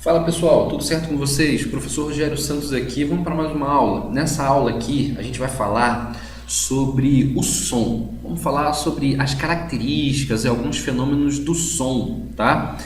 Fala pessoal, tudo certo com vocês? Professor Rogério Santos aqui, vamos para mais uma aula. Nessa aula aqui a gente vai falar sobre o som. Vamos falar sobre as características e alguns fenômenos do som, tá?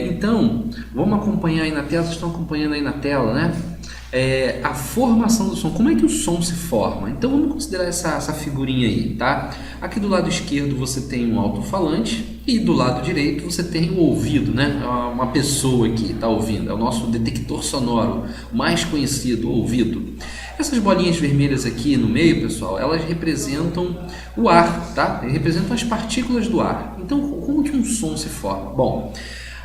Então, vamos acompanhar aí na tela, vocês estão acompanhando aí na tela, né? A formação do som, como é que o som se forma? Então vamos considerar essa figurinha aí, tá? Aqui do lado esquerdo você tem um alto-falante e do lado direito você tem o ouvido, né? Uma pessoa que está ouvindo, é o nosso detector sonoro mais conhecido, o ouvido. Essas bolinhas vermelhas aqui no meio, pessoal, elas representam o ar, tá? Representam as partículas do ar. Então, como que um som se forma? Bom,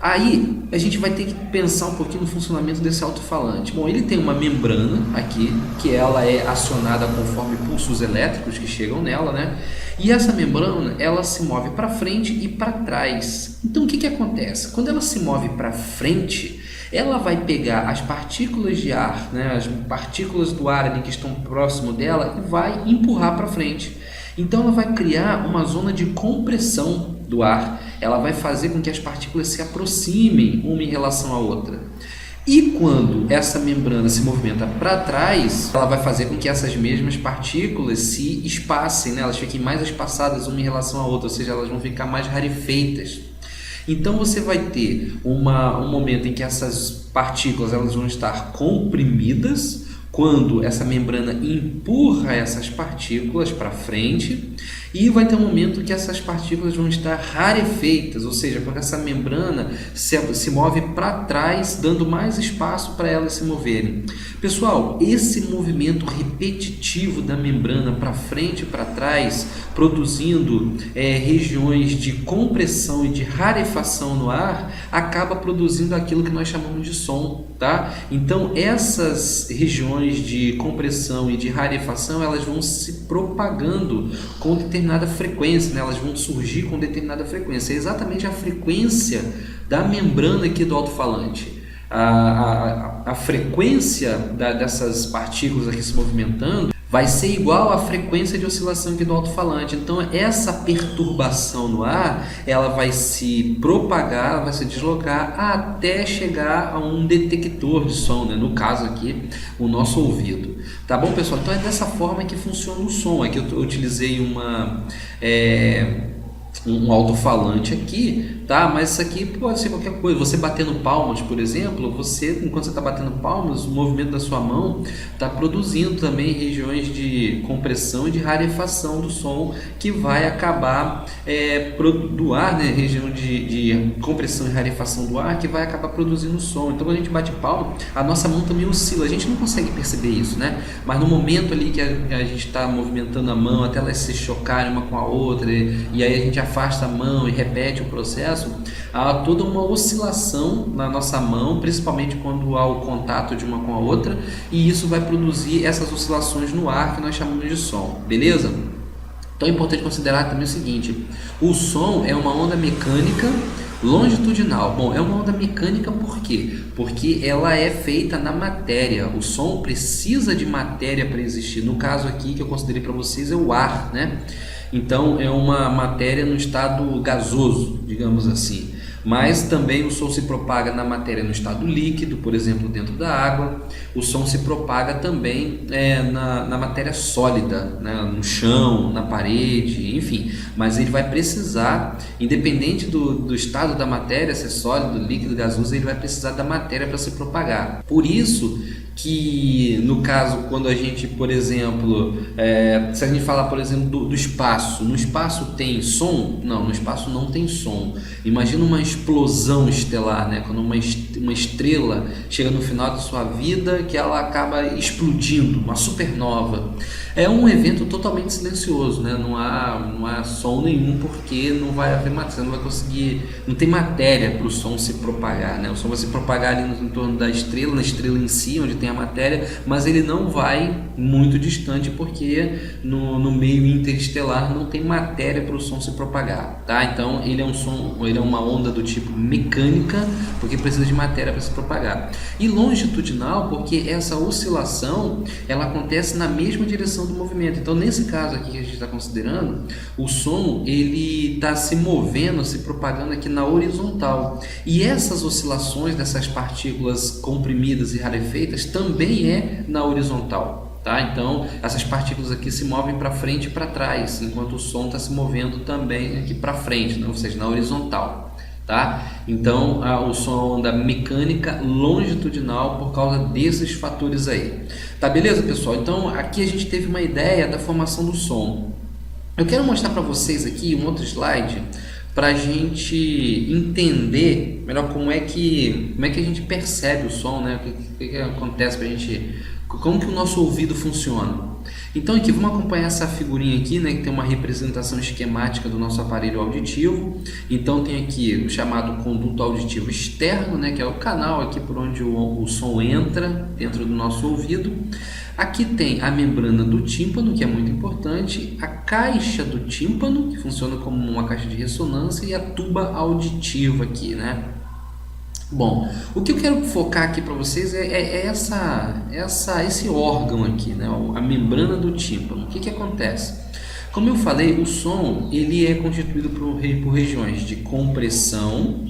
aí a gente vai ter que pensar um pouquinho no funcionamento desse alto-falante. Bom, ele tem uma membrana aqui, que ela é acionada conforme pulsos elétricos que chegam nela, né? E essa membrana, ela se move para frente e para trás. Então, o que acontece? Quando ela se move para frente, ela vai pegar as partículas de ar, né? As partículas do ar ali que estão próximo dela e vai empurrar para frente. Então, ela vai criar uma zona de compressão do ar. Ela vai fazer com que as partículas se aproximem uma em relação à outra. E quando essa membrana se movimenta para trás, ela vai fazer com que essas mesmas partículas se espacem, né? Elas fiquem mais espaçadas uma em relação à outra, ou seja, elas vão ficar mais rarefeitas. Então você vai ter um momento em que essas partículas elas vão estar comprimidas, quando essa membrana empurra essas partículas para frente, e vai ter um momento que essas partículas vão estar rarefeitas, ou seja, quando essa membrana se move para trás, dando mais espaço para elas se moverem. Pessoal, esse movimento repetitivo da membrana para frente e para trás, produzindo regiões de compressão e de rarefação no ar, acaba produzindo aquilo que nós chamamos de som, tá? Então, essas regiões de compressão e de rarefação, elas vão se propagando com determinada frequência, né? Elas vão surgir com determinada frequência. É exatamente a frequência da membrana aqui do alto-falante. A frequência dessas partículas aqui se movimentando vai ser igual à frequência de oscilação aqui do alto-falante. Então, essa perturbação no ar, ela vai se propagar, ela vai se deslocar até chegar a um detector de som, né? No caso aqui, o nosso ouvido. Tá bom, pessoal? Então, é dessa forma que funciona o som. Aqui eu utilizei um alto-falante aqui, tá? Mas isso aqui pode ser qualquer coisa. Você batendo palmas, por exemplo, enquanto você está batendo palmas, o movimento da sua mão está produzindo também regiões de compressão e de rarefação do som, que vai acabar do ar, né? Região de compressão e rarefação do ar, que vai acabar produzindo som. Então, quando a gente bate palma, a nossa mão também oscila. A gente não consegue perceber isso, né? Mas no momento ali que a gente está movimentando a mão até elas se chocarem uma com a outra, e aí a gente afasta a mão e repete o processo, há toda uma oscilação na nossa mão, principalmente quando há o contato de uma com a outra, e isso vai produzir essas oscilações no ar que nós chamamos de som, beleza? Então é importante considerar também o seguinte: o som é uma onda mecânica longitudinal. Bom, é uma onda mecânica por quê? Porque ela é feita na matéria. O som precisa de matéria para existir. No caso aqui que eu considerei para vocês é o ar, né? Então é uma matéria no estado gasoso, digamos assim. Mas também o som se propaga na matéria no estado líquido, por exemplo, dentro da água. O som se propaga também na matéria sólida, né? No chão, na parede, enfim. Mas ele vai precisar, independente do estado da matéria, se é sólido, líquido, gasoso, ele vai precisar da matéria para se propagar. Por isso que, no caso, quando a gente, por exemplo, se a gente falar, por exemplo, do espaço, no espaço tem som? Não, no espaço não tem som. Imagina uma explosão estelar, né? Quando uma estrela chega no final da sua vida, que ela acaba explodindo, uma supernova. É um evento totalmente silencioso, né? Não há som nenhum, porque não vai haver matéria, você não vai conseguir, não tem matéria para o som se propagar, né? O som vai se propagar ali no entorno da estrela, na estrela em si, onde tem a matéria, mas ele não vai muito distante porque no meio interestelar não tem matéria para o som se propagar, tá? Então ele é um som, ele é uma onda do tipo mecânica, porque precisa de matéria para se propagar. E longitudinal, porque essa oscilação ela acontece na mesma direção do movimento. Então nesse caso aqui que a gente está considerando, o som ele está se movendo, se propagando aqui na horizontal. E essas oscilações dessas partículas comprimidas e rarefeitas também é na horizontal, tá? Então essas partículas aqui se movem para frente e para trás, enquanto o som está se movendo também aqui para frente, né? Ou seja, na horizontal, tá? Então o som é uma onda mecânica longitudinal por causa desses fatores aí. Tá, beleza, pessoal? Então aqui a gente teve uma ideia da formação do som. Eu quero mostrar para vocês aqui um outro slide para a gente entender melhor como é que a gente percebe o som, né? O que acontece para a gente, como que o nosso ouvido funciona. Então aqui vamos acompanhar essa figurinha aqui, né, que tem uma representação esquemática do nosso aparelho auditivo. Então tem aqui o chamado conduto auditivo externo, né, que é o canal aqui por onde o som entra dentro do nosso ouvido. Aqui tem a membrana do tímpano, que é muito importante, a caixa do tímpano, que funciona como uma caixa de ressonância, e a tuba auditiva aqui, né? Bom, o que eu quero focar aqui para vocês é esse órgão aqui, né? A membrana do tímpano. O que acontece? Como eu falei, o som ele é constituído por regiões de compressão,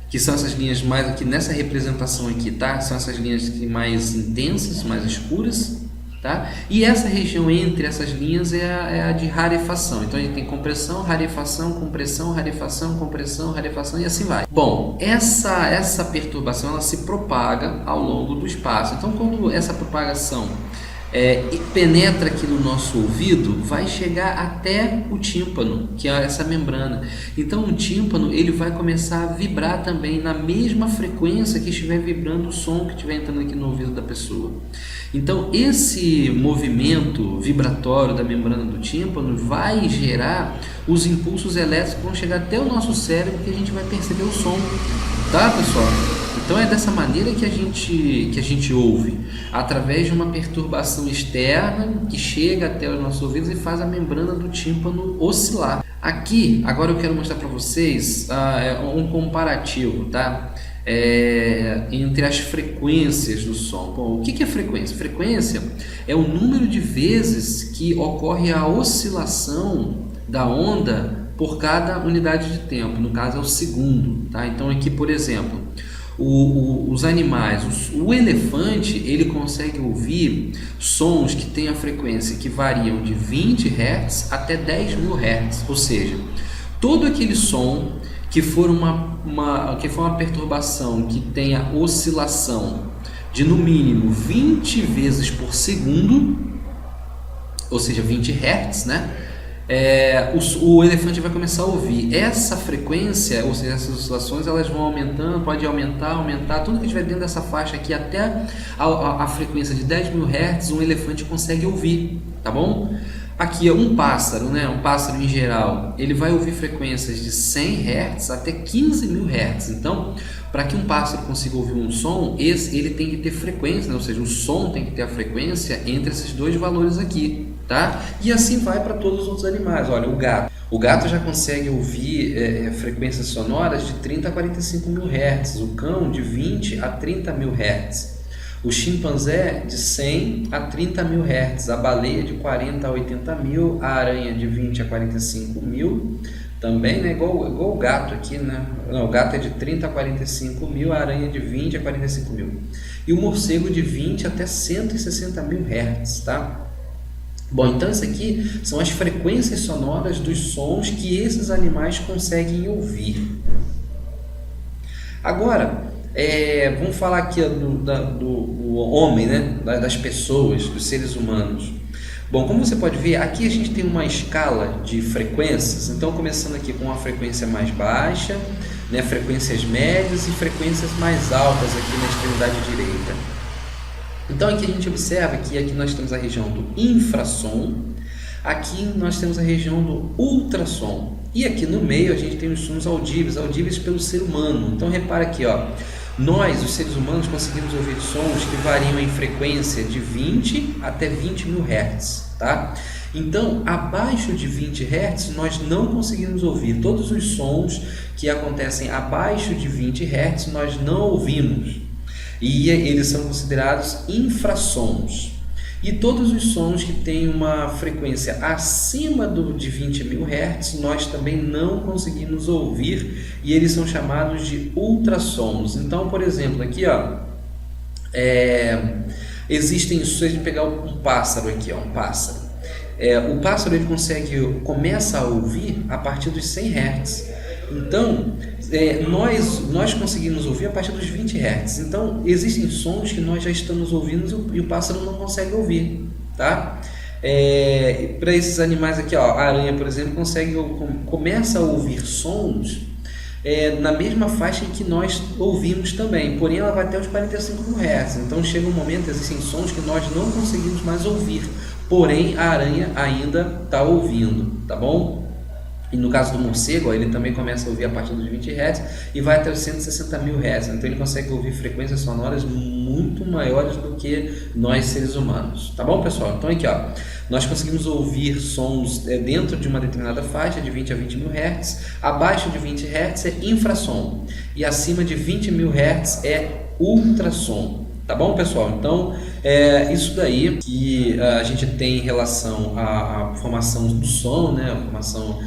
que são essas linhas mais aqui nessa representação aqui, tá? São essas linhas aqui mais intensas, mais escuras, tá? E essa região entre essas linhas é a de rarefação. Então a gente tem compressão, rarefação, compressão, rarefação, compressão, rarefação e assim vai. Bom, essa perturbação ela se propaga ao longo do espaço. Então quando essa propagação penetra aqui no nosso ouvido, vai chegar até o tímpano, que é essa membrana. Então o tímpano ele vai começar a vibrar também na mesma frequência que estiver vibrando o som que estiver entrando aqui no ouvido da pessoa. Então esse movimento vibratório da membrana do tímpano vai gerar os impulsos elétricos que vão chegar até o nosso cérebro, que a gente vai perceber o som, tá, pessoal? Então é dessa maneira que a gente ouve, através de uma perturbação externa que chega até os nossos ouvidos e faz a membrana do tímpano oscilar. Aqui, agora eu quero mostrar para vocês um comparativo, tá? Entre as frequências do som. Bom, o que é frequência? Frequência é o número de vezes que ocorre a oscilação da onda por cada unidade de tempo, no caso é o segundo, tá? Então aqui, por exemplo, os animais, o elefante ele consegue ouvir sons que têm a frequência que variam de 20 Hz até 10.000 Hz, ou seja, todo aquele som que for uma perturbação que tenha oscilação de no mínimo 20 vezes por segundo, ou seja, 20 Hz, né? O elefante vai começar a ouvir essa frequência, ou seja, essas oscilações elas vão aumentando, pode aumentar, tudo que estiver dentro dessa faixa aqui até a frequência de 10.000 Hz, um elefante consegue ouvir, tá bom? Aqui é um pássaro, né? Um pássaro em geral, ele vai ouvir frequências de 100 Hz até 15.000 Hz. Então, para que um pássaro consiga ouvir um som, ele tem que ter frequência, né? Ou seja, o som tem que ter a frequência entre esses dois valores aqui, tá? E assim vai para todos os outros animais. Olha, o gato já consegue ouvir frequências sonoras de 30 a 45.000 Hz, o cão de 20 a 30.000 Hz. O chimpanzé de 100 a 30.000 Hz, a baleia de 40 a 80.000, a aranha de 20 a 45.000, também, né? Igual o gato aqui, né? Não, o gato é de 30 a 45.000, a aranha de 20 a 45.000. E o morcego de 20 até 160.000 Hz, tá? Bom, então isso aqui são as frequências sonoras dos sons que esses animais conseguem ouvir. Agora, vamos falar aqui do homem, né? Das pessoas, dos seres humanos. Bom, como você pode ver, aqui a gente tem uma escala de frequências. Então, começando aqui com uma frequência mais baixa, né? Frequências médias e frequências mais altas aqui na extremidade direita. Então, aqui a gente observa que aqui nós temos a região do infrassom, aqui nós temos a região do ultrassom. E aqui no meio a gente tem os sons audíveis pelo ser humano. Então repara aqui, ó, Nós, os seres humanos, conseguimos ouvir sons que variam em frequência de 20 até 20 mil Hz, tá? Então, abaixo de 20 Hz, nós não conseguimos ouvir. Todos os sons que acontecem abaixo de 20 Hz, nós não ouvimos. E eles são considerados infrassons. E todos os sons que têm uma frequência acima de 20 mil Hz, nós também não conseguimos ouvir, e eles são chamados de ultrassons. Então, por exemplo, aqui ó, existem, se a gente pegar um pássaro aqui, ó, um pássaro. O pássaro ele começa a ouvir a partir dos 100 Hz. Então, nós conseguimos ouvir a partir dos 20 Hz. Então, existem sons que nós já estamos ouvindo e o pássaro não consegue ouvir, tá? Para esses animais aqui, ó, a aranha, por exemplo, começa a ouvir sons na mesma faixa em que nós ouvimos também, porém ela vai até os 45 mil Hz. Então, chega um momento, existem sons que nós não conseguimos mais ouvir, porém a aranha ainda está ouvindo, tá bom? E no caso do morcego, ele também começa a ouvir a partir dos 20 Hz e vai até os 160 mil Hz. Então ele consegue ouvir frequências sonoras muito maiores do que nós seres humanos. Tá bom, pessoal? Então aqui, ó, nós conseguimos ouvir sons dentro de uma determinada faixa de 20 a 20 mil Hz. Abaixo de 20 Hz é infrassom e acima de 20 mil Hz é ultrassom. Tá bom, pessoal? Então, isso daí que a gente tem em relação à formação do som, né? A formação,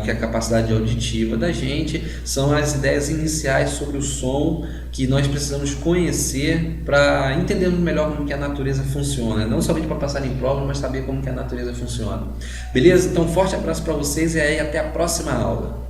que é a capacidade auditiva da gente, são as ideias iniciais sobre o som que nós precisamos conhecer para entendermos melhor como que a natureza funciona. Não somente para passar em prova, mas saber como que a natureza funciona. Beleza? Então, forte abraço para vocês e aí até a próxima aula.